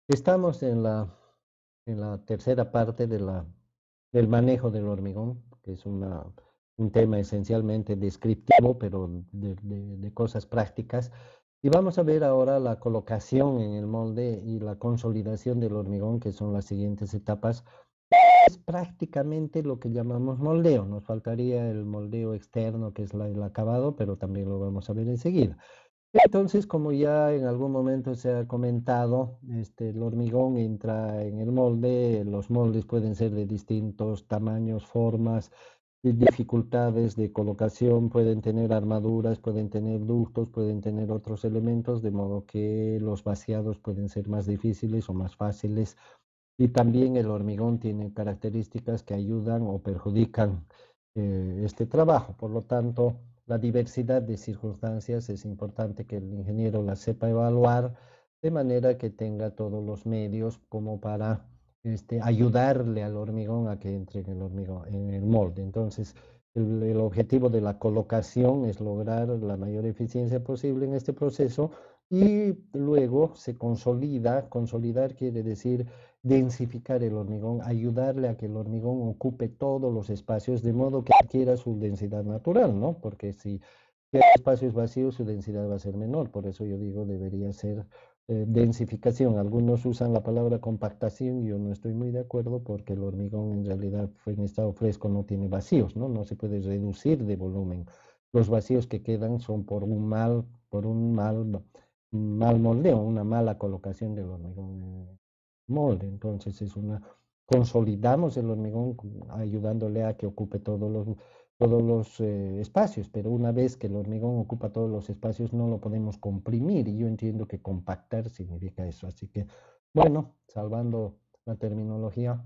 Estamos en la tercera parte del manejo del hormigón, que es un tema esencialmente descriptivo, pero de cosas prácticas. Y vamos a ver ahora la colocación en el molde y la consolidación del hormigón, que son las siguientes etapas. Es prácticamente lo que llamamos moldeo. Nos faltaría el moldeo externo, que es el acabado, pero también lo vamos a ver enseguida. Entonces, como ya en algún momento se ha comentado, el hormigón entra en el molde, los moldes pueden ser de distintos tamaños, formas, y dificultades de colocación, pueden tener armaduras, pueden tener ductos, pueden tener otros elementos, de modo que los vaciados pueden ser más difíciles o más fáciles. Y también el hormigón tiene características que ayudan o perjudican este trabajo. Por lo tanto, la diversidad de circunstancias es importante que el ingeniero la sepa evaluar de manera que tenga todos los medios como para ayudarle al hormigón a que entre en el hormigón, en el molde. Entonces, el objetivo de la colocación es lograr la mayor eficiencia posible en este proceso y luego se consolida. Consolidar quiere decir densificar el hormigón, ayudarle a que el hormigón ocupe todos los espacios de modo que adquiera su densidad natural, ¿no? Porque si hay espacios vacíos, su densidad va a ser menor. Por eso yo digo, debería ser densificación. Algunos usan la palabra compactación, yo no estoy muy de acuerdo porque el hormigón en realidad en estado fresco no tiene vacíos, ¿no? No se puede reducir de volumen. Los vacíos que quedan son por un mal moldeo, una mala colocación del hormigón en el molde. Entonces consolidamos el hormigón ayudándole a que ocupe todos los espacios, pero una vez que el hormigón ocupa todos los espacios no lo podemos comprimir y yo entiendo que compactar significa eso. Así que, bueno, salvando la terminología,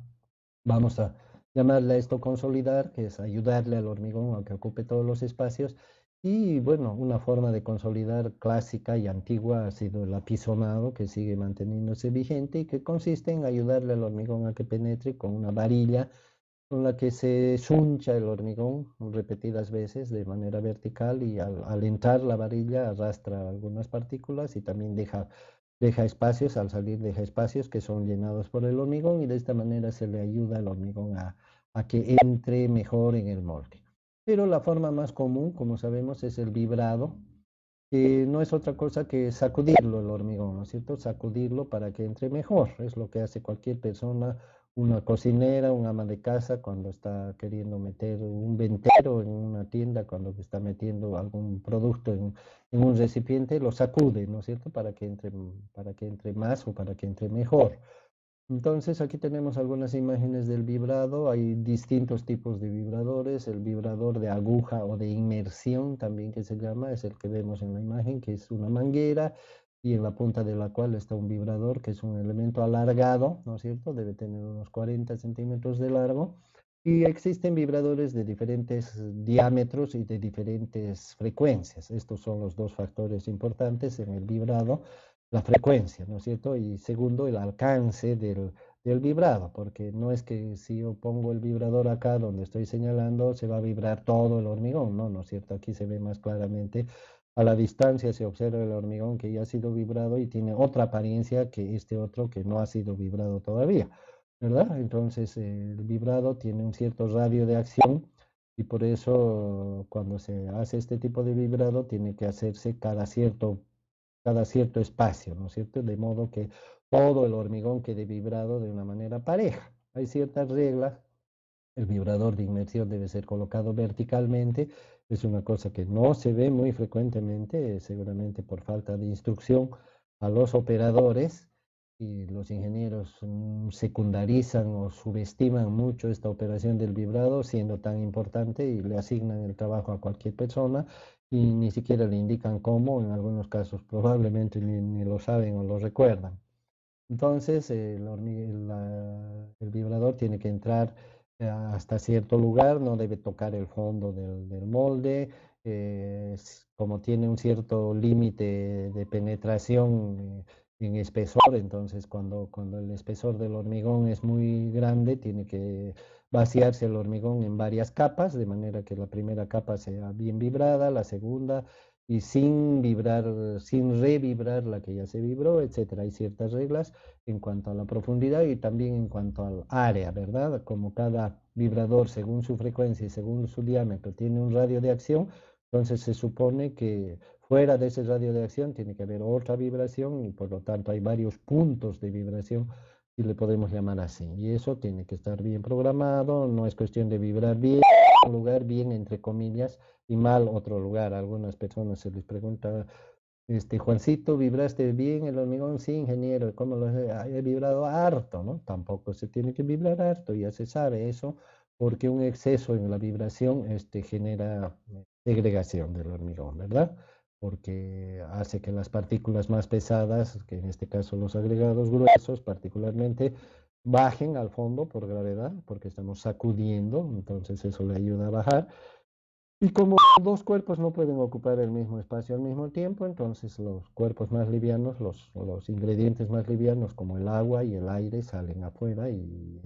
vamos a llamarle a esto consolidar, que es ayudarle al hormigón a que ocupe todos los espacios. Y bueno, una forma de consolidar clásica y antigua ha sido el apisonado, que sigue manteniéndose vigente y que consiste en ayudarle al hormigón a que penetre con una varilla con la que se suncha el hormigón repetidas veces de manera vertical y al entrar la varilla arrastra algunas partículas y también deja espacios, al salir deja espacios que son llenados por el hormigón y de esta manera se le ayuda al hormigón a que entre mejor en el molde. Pero la forma más común, como sabemos, es el vibrado, que no es otra cosa que sacudirlo el hormigón, ¿no es cierto? Sacudirlo para que entre mejor. Es lo que hace cualquier persona, una cocinera, un ama de casa, cuando está queriendo meter un ventero en una tienda, cuando está metiendo algún producto en un recipiente, lo sacude, ¿no es cierto? Para que entre más o para que entre mejor. Entonces aquí tenemos algunas imágenes del vibrado. Hay distintos tipos de vibradores. El vibrador de aguja o de inmersión también que se llama, es el que vemos en la imagen, que es una manguera y en la punta de la cual está un vibrador, que es un elemento alargado, ¿no es cierto? Debe tener unos 40 centímetros de largo. Y existen vibradores de diferentes diámetros y de diferentes frecuencias. Estos son los dos factores importantes en el vibrado, la frecuencia, ¿no es cierto? Y segundo, el alcance del vibrado, porque no es que si yo pongo el vibrador acá donde estoy señalando, se va a vibrar todo el hormigón, ¿no? ¿No es cierto? Aquí se ve más claramente. A la distancia se observa el hormigón que ya ha sido vibrado y tiene otra apariencia que este otro que no ha sido vibrado todavía, ¿verdad? Entonces el vibrado tiene un cierto radio de acción y por eso cuando se hace este tipo de vibrado tiene que hacerse cada cierto espacio, ¿no es cierto? De modo que todo el hormigón quede vibrado de una manera pareja. Hay ciertas reglas. El vibrador de inmersión debe ser colocado verticalmente. Es una cosa que no se ve muy frecuentemente, seguramente por falta de instrucción a los operadores y los ingenieros secundarizan o subestiman mucho esta operación del vibrado, siendo tan importante y le asignan el trabajo a cualquier persona y ni siquiera le indican cómo, en algunos casos probablemente ni lo saben o lo recuerdan. Entonces, el vibrador tiene que entrar hasta cierto lugar, no debe tocar el fondo del molde, como tiene un cierto límite de penetración en espesor, entonces cuando el espesor del hormigón es muy grande, tiene que vaciarse el hormigón en varias capas, de manera que la primera capa sea bien vibrada, la segunda y sin vibrar, sin revibrar la que ya se vibró, etcétera. Hay ciertas reglas en cuanto a la profundidad y también en cuanto al área, ¿verdad? Como cada vibrador, según su frecuencia y según su diámetro, tiene un radio de acción, entonces se supone que fuera de ese radio de acción tiene que haber otra vibración y por lo tanto hay varios puntos de vibración y le podemos llamar así. Y eso tiene que estar bien programado, no es cuestión de vibrar bien, un lugar bien entre comillas y mal otro lugar. A algunas personas se les pregunta, Juancito, ¿vibraste bien el hormigón? Sí, ingeniero, ¿cómo lo he? He vibrado harto, ¿no? Tampoco se tiene que vibrar harto, ya se sabe eso, porque un exceso en la vibración genera segregación del hormigón, ¿verdad? Porque hace que las partículas más pesadas, que en este caso los agregados gruesos particularmente, bajen al fondo por gravedad, porque estamos sacudiendo, entonces eso le ayuda a bajar. Y como dos cuerpos no pueden ocupar el mismo espacio al mismo tiempo, entonces los cuerpos más livianos, los ingredientes más livianos como el agua y el aire salen afuera y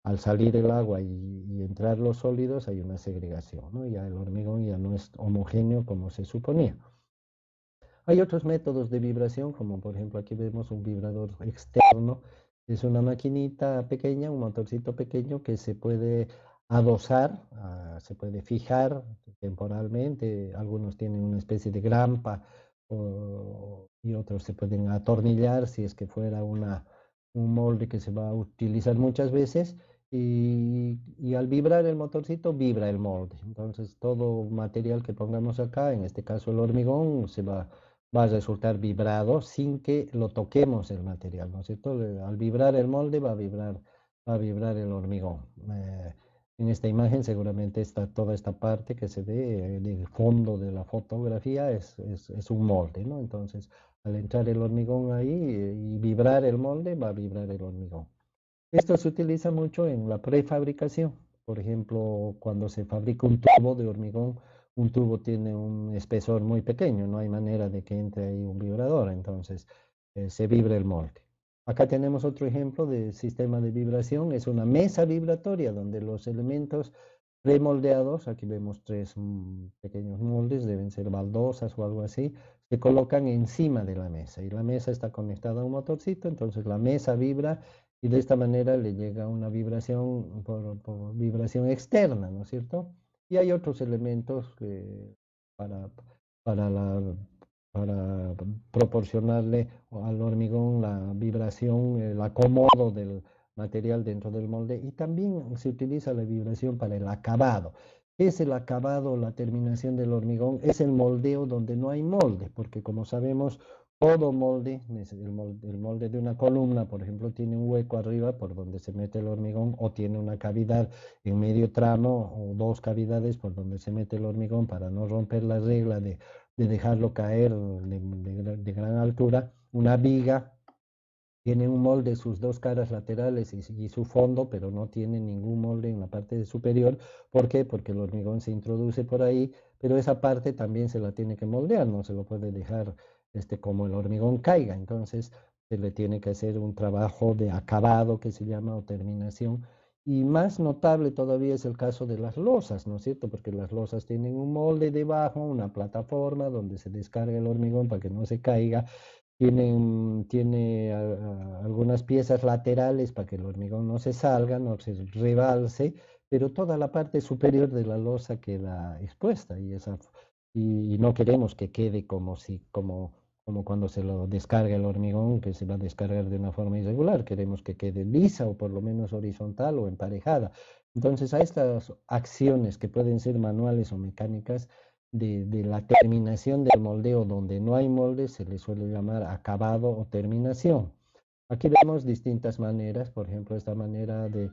al salir el agua y entrar los sólidos hay una segregación, ¿no? Ya el hormigón ya no es homogéneo como se suponía. Hay otros métodos de vibración, como por ejemplo aquí vemos un vibrador externo. Es una maquinita pequeña, un motorcito pequeño que se puede adosar, se puede fijar temporalmente. Algunos tienen una especie de grampa y otros se pueden atornillar si es que fuera un molde que se va a utilizar muchas veces. Y al vibrar el motorcito, vibra el molde. Entonces todo material que pongamos acá, en este caso el hormigón, va a resultar vibrado sin que lo toquemos el material, ¿no es cierto? Al vibrar el molde va a vibrar el hormigón. En esta imagen seguramente está toda esta parte que se ve de fondo de la fotografía es un molde, ¿no? Entonces, al entrar el hormigón ahí y vibrar el molde, va a vibrar el hormigón. Esto se utiliza mucho en la prefabricación. Por ejemplo, cuando se fabrica un tubo de hormigón, un tubo tiene un espesor muy pequeño, no hay manera de que entre ahí un vibrador, entonces se vibra el molde. Acá tenemos otro ejemplo de sistema de vibración, es una mesa vibratoria donde los elementos premoldeados, aquí vemos tres pequeños moldes, deben ser baldosas o algo así, se colocan encima de la mesa y la mesa está conectada a un motorcito, entonces la mesa vibra y de esta manera le llega una vibración por vibración externa, ¿no es cierto? Y hay otros elementos para, para, la, para proporcionarle al hormigón la vibración, el acomodo del material dentro del molde y también se utiliza la vibración para el acabado. ¿Qué es el acabado, la terminación del hormigón? Es el moldeo donde no hay molde, porque como sabemos, todo molde, el molde de una columna, por ejemplo, tiene un hueco arriba por donde se mete el hormigón o tiene una cavidad en medio tramo o dos cavidades por donde se mete el hormigón para no romper la regla de dejarlo caer de gran altura. Una viga tiene un molde, sus dos caras laterales y su fondo, pero no tiene ningún molde en la parte superior. ¿Por qué? Porque el hormigón se introduce por ahí, pero esa parte también se la tiene que moldear, no se lo puede dejar como el hormigón caiga. Entonces se le tiene que hacer un trabajo de acabado que se llama o terminación. Y más notable todavía es el caso de las losas, ¿no es cierto? Porque las losas tienen un molde debajo, una plataforma donde se descarga el hormigón para que no se caiga tiene algunas piezas laterales para que el hormigón no se salga, no se rebalse, pero toda la parte superior de la losa queda expuesta y no queremos que quede como cuando se lo descarga el hormigón, que se va a descargar de una forma irregular, queremos que quede lisa o por lo menos horizontal o emparejada. Entonces a estas acciones que pueden ser manuales o mecánicas, de la terminación del moldeo donde no hay molde se le suele llamar acabado o terminación. Aquí vemos distintas maneras, por ejemplo, esta manera de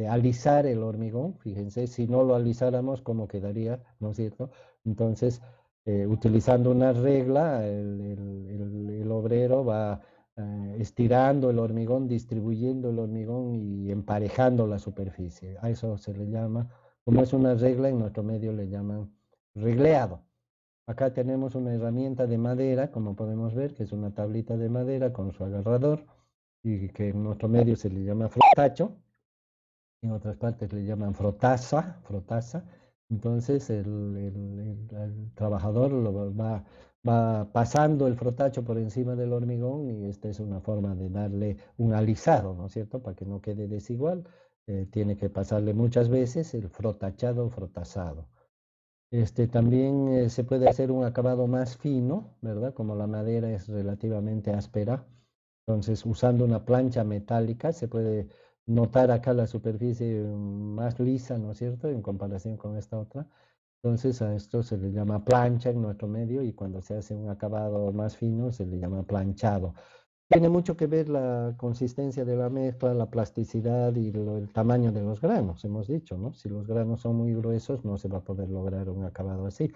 alisar el hormigón. Fíjense, si no lo alisáramos, ¿cómo quedaría? ¿No es cierto? Entonces, utilizando una regla, el obrero va estirando el hormigón, distribuyendo el hormigón y emparejando la superficie. A eso se le llama, como es una regla, en nuestro medio le llaman regleado. Acá tenemos una herramienta de madera, como podemos ver, que es una tablita de madera con su agarrador y que en nuestro medio se le llama frotacho, en otras partes le llaman frotasa, Entonces el trabajador va pasando el frotacho por encima del hormigón y esta es una forma de darle un alisado, ¿no es cierto? Para que no quede desigual. Tiene que pasarle muchas veces el frotachado o frotasado. También se puede hacer un acabado más fino, ¿verdad? Como la madera es relativamente áspera. Entonces, usando una plancha metálica se puede notar acá la superficie más lisa, ¿no es cierto? En comparación con esta otra. Entonces, a esto se le llama plancha en nuestro medio y cuando se hace un acabado más fino se le llama planchado. Tiene mucho que ver la consistencia de la mezcla, la plasticidad y el tamaño de los granos, hemos dicho, ¿no? Si los granos son muy gruesos, no se va a poder lograr un acabado así.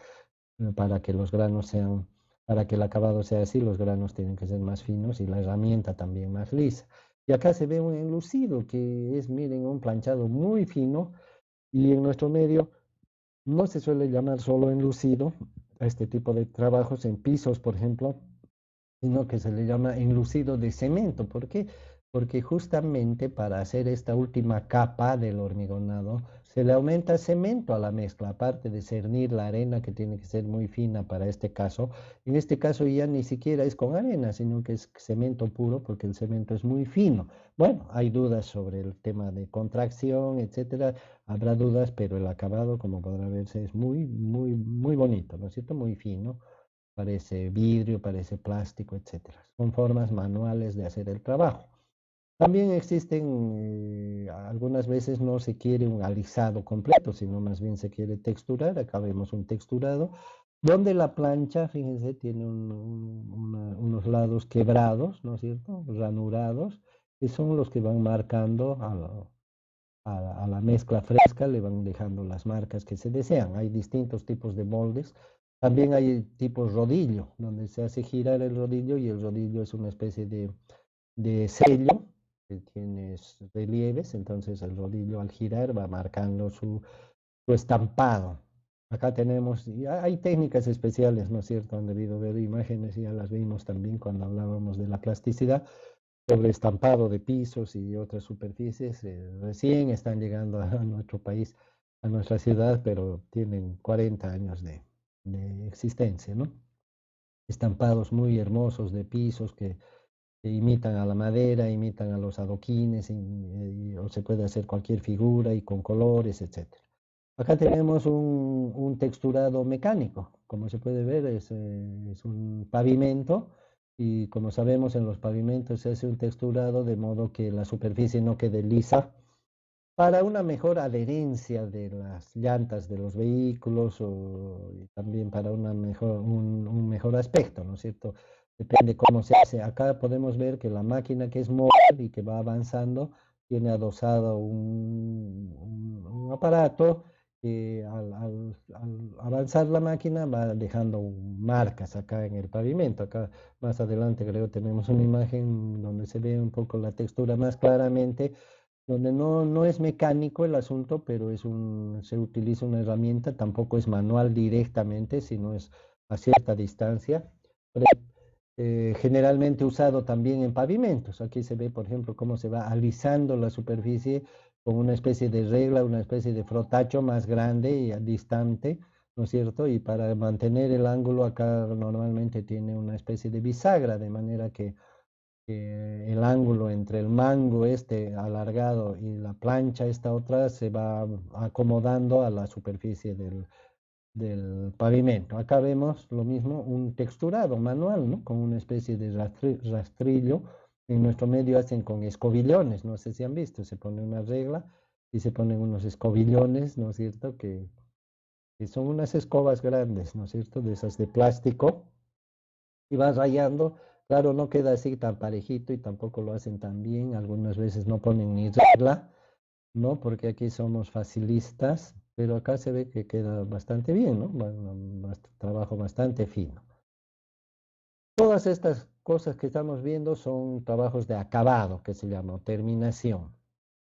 Para que los granos sean, para que el acabado sea así, los granos tienen que ser más finos y la herramienta también más lisa. Y acá se ve un enlucido que es, miren, un planchado muy fino y en nuestro medio no se suele llamar solo enlucido a este tipo de trabajos en pisos, por ejemplo, sino que se le llama enlucido de cemento. ¿Por qué? Porque justamente para hacer esta última capa del hormigonado se le aumenta cemento a la mezcla, aparte de cernir la arena que tiene que ser muy fina para este caso. En este caso ya ni siquiera es con arena, sino que es cemento puro porque el cemento es muy fino. Bueno, hay dudas sobre el tema de contracción, etcétera. Habrá dudas, pero el acabado, como podrá verse, es muy, muy, muy bonito, ¿no es cierto? Muy fino. Parece vidrio, parece plástico, etcétera. Son formas manuales de hacer el trabajo. También existen, algunas veces no se quiere un alisado completo, sino más bien se quiere texturar. Acá vemos un texturado, donde la plancha, fíjense, tiene unos lados quebrados, ¿no es cierto? Ranurados, que son los que van marcando a la mezcla fresca, le van dejando las marcas que se desean. Hay distintos tipos de moldes. También hay tipos rodillo, donde se hace girar el rodillo y el rodillo es una especie de sello que tiene relieves, entonces el rodillo al girar va marcando su estampado. Acá tenemos, y hay técnicas especiales, ¿no es cierto? Han debido ver imágenes, y ya las vimos también cuando hablábamos de la plasticidad, sobre estampado de pisos y otras superficies. Recién están llegando a nuestro país, a nuestra ciudad, pero tienen 40 años de existencia, ¿no? Estampados muy hermosos de pisos que imitan a la madera, imitan a los adoquines, o se puede hacer cualquier figura y con colores, etcétera. Acá tenemos un texturado mecánico, como se puede ver, es un pavimento y como sabemos en los pavimentos se hace un texturado de modo que la superficie no quede lisa para una mejor adherencia de las llantas de los vehículos y también para un mejor aspecto, ¿no es cierto? Depende cómo se hace. Acá podemos ver que la máquina que es móvil y que va avanzando tiene adosado un aparato que al avanzar la máquina va dejando marcas acá en el pavimento. Acá más adelante creo tenemos una imagen donde se ve un poco la textura más claramente donde no es mecánico el asunto, pero se utiliza una herramienta, tampoco es manual directamente, sino es a cierta distancia, generalmente usado también en pavimentos. Aquí se ve, por ejemplo, cómo se va alisando la superficie con una especie de regla, una especie de frotacho más grande y distante, ¿no es cierto? Y para mantener el ángulo acá normalmente tiene una especie de bisagra, de manera que el ángulo entre el mango este alargado y la plancha esta otra se va acomodando a la superficie del pavimento. Acá vemos lo mismo, un texturado manual, ¿no? Con una especie de rastrillo. En nuestro medio hacen con escobillones, no sé si han visto, se pone una regla y se ponen unos escobillones, ¿no es cierto? Que son unas escobas grandes, ¿no es cierto? De esas de plástico y vas rayando. Claro, no queda así tan parejito y tampoco lo hacen tan bien. Algunas veces no ponen ni regla, ¿no? Porque aquí somos facilistas, pero acá se ve que queda bastante bien, ¿no? Trabajo bastante fino. Todas estas cosas que estamos viendo son trabajos de acabado, que se llama, o terminación.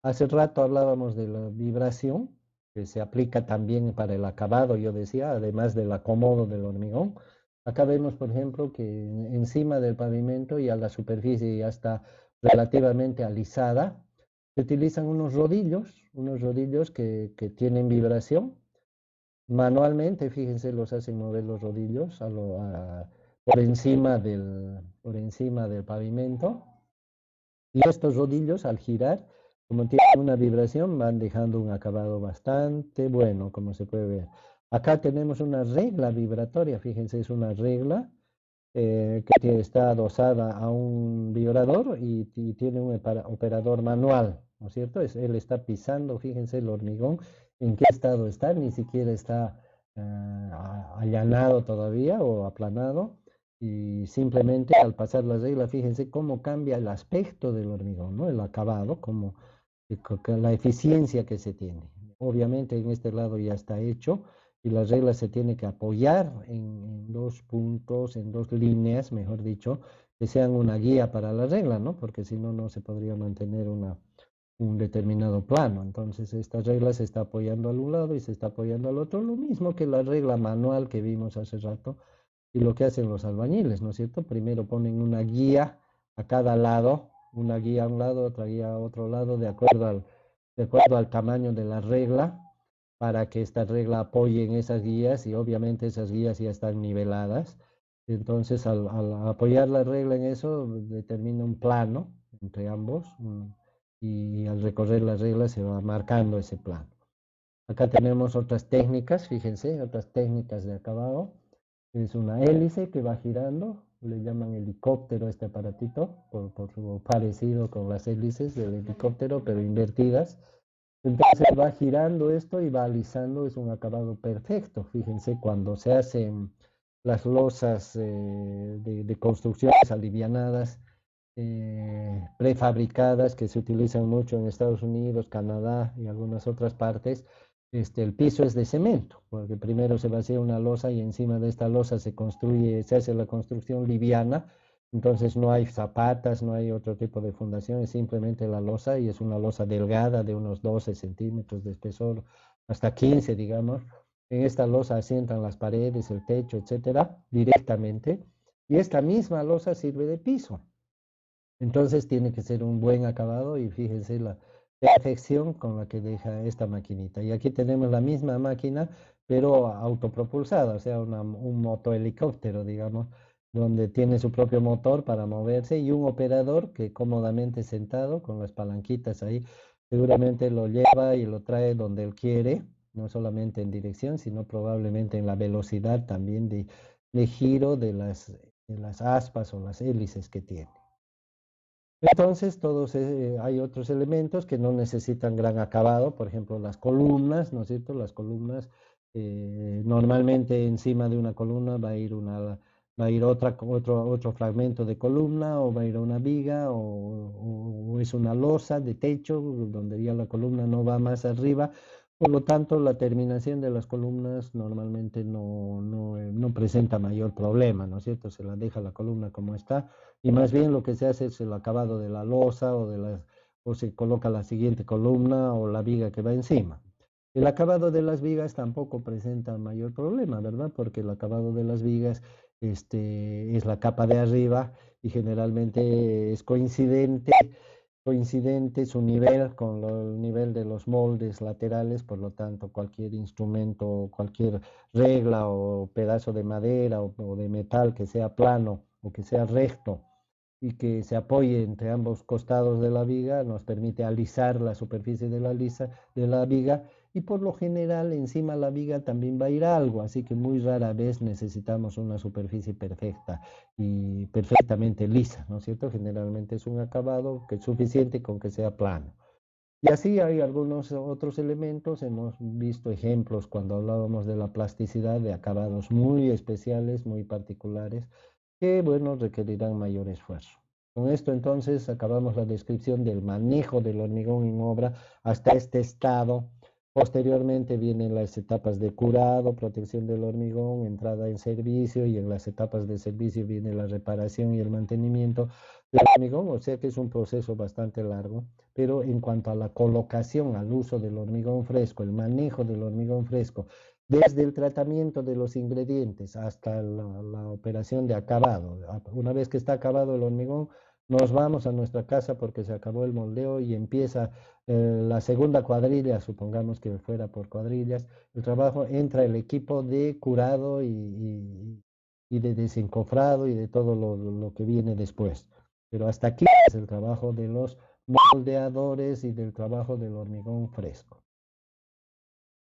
Hace rato hablábamos de la vibración, que se aplica también para el acabado, yo decía, además del acomodo del hormigón. Acá vemos, por ejemplo, que encima del pavimento y a la superficie ya está relativamente alisada. Se utilizan unos rodillos que tienen vibración Manualmente, fíjense, los hacen mover los rodillos por encima del pavimento. Y estos rodillos, al girar, como tienen una vibración, van dejando un acabado bastante bueno, como se puede ver. Acá tenemos una regla vibratoria, fíjense, es una regla que está adosada a un vibrador y tiene un operador manual, ¿no es cierto? Él está pisando, fíjense el hormigón, en qué estado está, ni siquiera está allanado todavía o aplanado. Y simplemente al pasar la regla, fíjense cómo cambia el aspecto del hormigón, ¿no? El acabado, como la eficiencia que se tiene. Obviamente en este lado ya está hecho y la regla se tiene que apoyar en dos puntos, en dos líneas, mejor dicho, que sean una guía para la regla, ¿no? Porque si no, no se podría mantener un determinado plano. Entonces, esta regla se está apoyando al un lado y se está apoyando al otro, lo mismo que la regla manual que vimos hace rato y lo que hacen los albañiles, ¿no es cierto? Primero ponen una guía a cada lado, una guía a un lado, otra guía a otro lado, de acuerdo al tamaño de la regla, para que esta regla apoye en esas guías y obviamente esas guías ya están niveladas. Entonces, al apoyar la regla en eso, determina un plano entre ambos y al recorrer la regla se va marcando ese plano. Acá tenemos otras técnicas, fíjense, otras técnicas de acabado. Es una hélice que va girando, le llaman helicóptero a este aparatito, por su parecido con las hélices del helicóptero, pero invertidas. Entonces va girando esto y va alisando, es un acabado perfecto. Fíjense, cuando se hacen las losas de construcciones alivianadas, prefabricadas, que se utilizan mucho en Estados Unidos, Canadá y algunas otras partes, el piso es de cemento, porque primero se vacía una losa y encima de esta losa se construye, se hace la construcción liviana, entonces no hay zapatas, no hay otro tipo de fundación, es simplemente la losa y es una losa delgada de unos 12 centímetros de espesor, hasta 15, digamos. En esta losa asientan las paredes, el techo, etcétera, directamente, y esta misma losa sirve de piso. Entonces tiene que ser un buen acabado y fíjense la perfección con la que deja esta maquinita. Y aquí tenemos la misma máquina, pero autopropulsada, o sea, un motohelicóptero, digamos, donde tiene su propio motor para moverse y un operador que cómodamente sentado con las palanquitas ahí, seguramente lo lleva y lo trae donde él quiere, no solamente en dirección, sino probablemente en la velocidad también de giro de las aspas o las hélices que tiene. Entonces, hay otros elementos que no necesitan gran acabado, por ejemplo, las columnas, ¿no es cierto? Las columnas, normalmente encima de una columna va a ir otro fragmento de columna, o va a ir una viga, o es una losa de techo, donde ya la columna no va más arriba. Por lo tanto, la terminación de las columnas normalmente no presenta mayor problema, ¿no es cierto? Se la deja la columna como está y más bien lo que se hace es el acabado de la losa o se coloca la siguiente columna o la viga que va encima. El acabado de las vigas tampoco presenta mayor problema, ¿verdad? Porque el acabado de las vigas es la capa de arriba y generalmente es coincidente su nivel con el nivel de los moldes laterales, por lo tanto cualquier instrumento, cualquier regla o pedazo de madera o de metal que sea plano o que sea recto y que se apoye entre ambos costados de la viga, nos permite alisar la superficie de la viga y por lo general encima de la viga también va a ir algo, así que muy rara vez necesitamos una superficie perfecta y perfectamente lisa, ¿no es cierto? Generalmente es un acabado que es suficiente con que sea plano. Y así hay algunos otros elementos, hemos visto ejemplos cuando hablábamos de la plasticidad de acabados muy especiales, muy particulares, que, bueno, requerirán mayor esfuerzo. Con esto entonces acabamos la descripción del manejo del hormigón en obra hasta este estado. Posteriormente vienen las etapas de curado, protección del hormigón, entrada en servicio y en las etapas de servicio viene la reparación y el mantenimiento del hormigón, o sea que es un proceso bastante largo, pero en cuanto a la colocación, al uso del hormigón fresco, el manejo del hormigón fresco, desde el tratamiento de los ingredientes hasta la operación de acabado. Una vez que está acabado el hormigón, nos vamos a nuestra casa porque se acabó el moldeo y empieza la segunda cuadrilla, supongamos que fuera por cuadrillas, el trabajo, entra el equipo de curado y de desencofrado y de todo lo que viene después. Pero hasta aquí es el trabajo de los moldeadores y del trabajo del hormigón fresco.